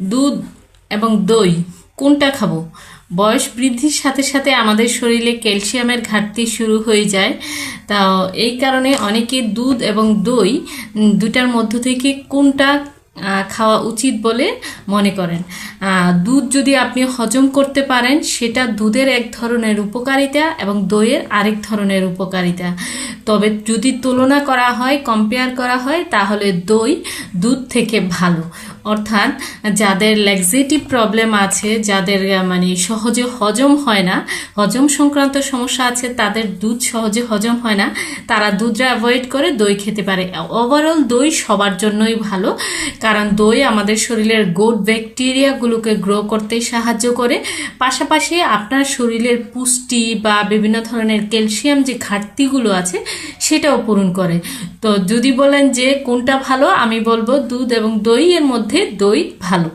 দুধ এবং দই কোনটা খাবো? বয়স বৃদ্ধির সাথে সাথে আমাদের শরীরে ক্যালসিয়ামের ঘাটতি শুরু হয়ে যায়। তা এই কারণে অনেকে দুধ এবং দই দুটার মধ্য থেকে কোনটা খাওয়া উচিত বলে মনে করেন। দুধ যদি আপনি হজম করতে পারেন, সেটা দুধের এক ধরনের উপকারিতা এবং দইয়ের আরেক ধরনের উপকারিতা। তবে যদি তুলনা করা হয়, কম্পেয়ার করা হয়, তাহলে দই দুধ থেকে ভালো। অর্থাৎ যাদের ল্যাক্সেটিভ প্রবলেম আছে, যাদের মানে সহজে হজম হয় না, হজম সংক্রান্ত সমস্যা আছে, তাদের দুধ সহজে হজম হয় না, তারা দুধটা অ্যাভয়েড করে দই খেতে পারে। ওভারঅল দই সবার জন্যই ভালো, কারণ দই আমাদের শরীরের গুড ব্যাকটেরিয়াগুলোকে গ্রো করতে সাহায্য করে, পাশাপাশি আপনার শরীরের পুষ্টি বা বিভিন্ন ধরনের ক্যালসিয়াম যে ঘাটতিগুলো আছে সেটাও পূরণ করে। তো যদি বলেন যে কোনটা ভালো, আমি বলবো দুধ এবং দই এর মধ্যে দই ভালো।